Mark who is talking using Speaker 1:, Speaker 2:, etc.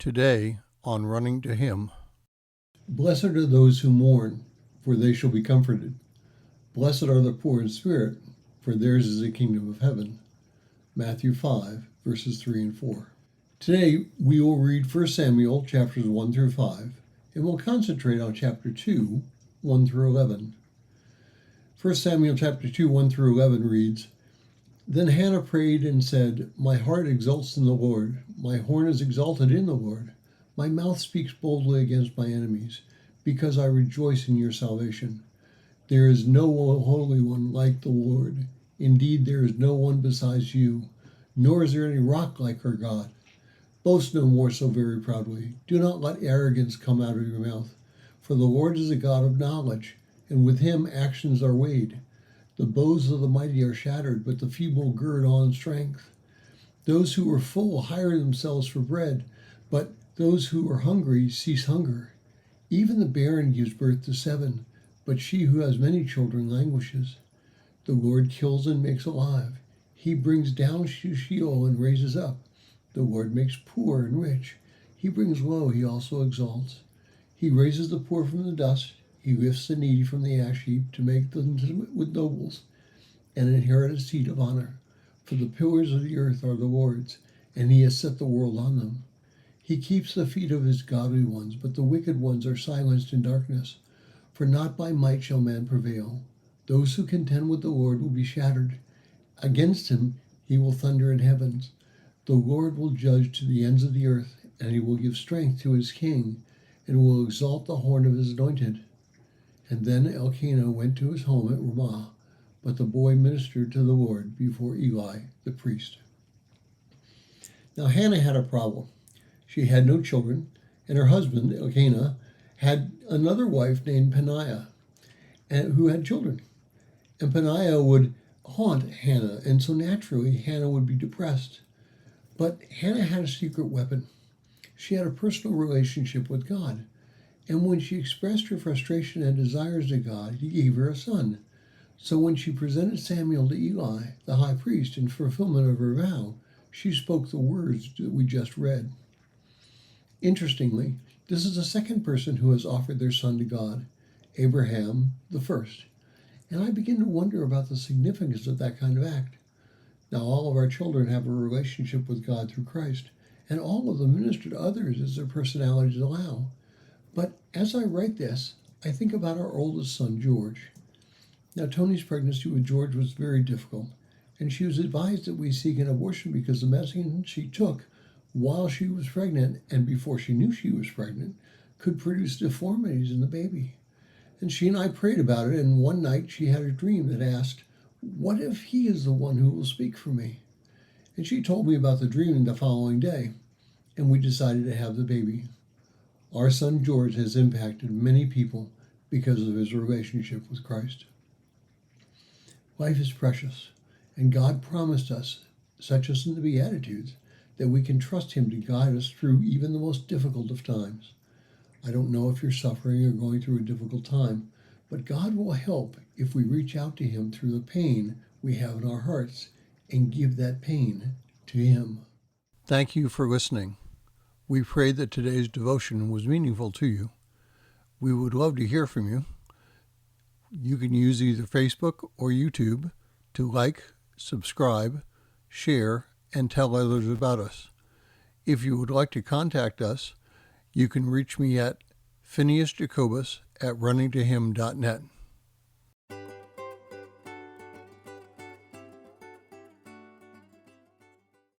Speaker 1: Today on Running to Him.
Speaker 2: Blessed are those who mourn, for they shall be comforted. Blessed are the poor in spirit, for theirs is the kingdom of heaven. Matthew 5, verses 3 and 4. Today we will read 1 Samuel chapters 1 through 5, and we'll concentrate on chapter 2, 1 through 11. 1 Samuel chapter 2, 1 through 11 reads, Then Hannah prayed and said, My heart exults in the Lord, my horn is exalted in the Lord. My mouth speaks boldly against my enemies, because I rejoice in your salvation. There is no holy one like the Lord. Indeed, there is no one besides you, nor is there any rock like our God. Boast no more so very proudly. Do not let arrogance come out of your mouth. For the Lord is a God of knowledge, and with him actions are weighed. The bows of the mighty are shattered, but the feeble gird on strength. Those who are full hire themselves for bread, but those who are hungry cease hunger. Even the barren gives birth to 7, but she who has many children languishes. The Lord kills and makes alive. He brings down to Sheol and raises up. The Lord makes poor and rich. He brings low, he also exalts. He raises the poor from the dust. He lifts the needy from the ash heap to make them with nobles and inherit a seat of honor. For the pillars of the earth are the Lord's, and he has set the world on them. He keeps the feet of his godly ones, but the wicked ones are silenced in darkness. For not by might shall man prevail. Those who contend with the Lord will be shattered. Against him he will thunder in heavens. The Lord will judge to the ends of the earth, and he will give strength to his king, and will exalt the horn of his anointed. And then Elkanah went to his home at Ramah, but the boy ministered to the Lord before Eli the priest. Now Hannah had a problem. She had no children, and her husband, Elkanah, had another wife named Peninnah, who had children. And Peninnah would haunt Hannah, and so naturally Hannah would be depressed. But Hannah had a secret weapon. She had a personal relationship with God. And when she expressed her frustration and desires to God, he gave her a son. So when she presented Samuel to Eli, the high priest, in fulfillment of her vow, she spoke the words that we just read. Interestingly, this is the second person who has offered their son to God, Abraham the first. And I begin to wonder about the significance of that kind of act. Now, all of our children have a relationship with God through Christ, and all of them minister to others as their personalities allow. But as I write this, I think about our oldest son, George. Now, Tony's pregnancy with George was very difficult, and she was advised that we seek an abortion because the medicine she took while she was pregnant and before she knew she was pregnant could produce deformities in the baby. And she and I prayed about it, and one night she had a dream that asked, what if he is the one who will speak for me? And she told me about the dream the following day, and we decided to have the baby. Our son George has impacted many people because of his relationship with Christ. Life is precious, and God promised us, such as in the Beatitudes, that we can trust him to guide us through even the most difficult of times. I don't know if you're suffering or going through a difficult time, but God will help if we reach out to him through the pain we have in our hearts and give that pain to him.
Speaker 1: Thank you for listening. We pray that today's devotion was meaningful to you. We would love to hear from you. You can use either Facebook or YouTube to like, subscribe, share, and tell others about us. If you would like to contact us, you can reach me at phineasjacobus@runningtohim.net.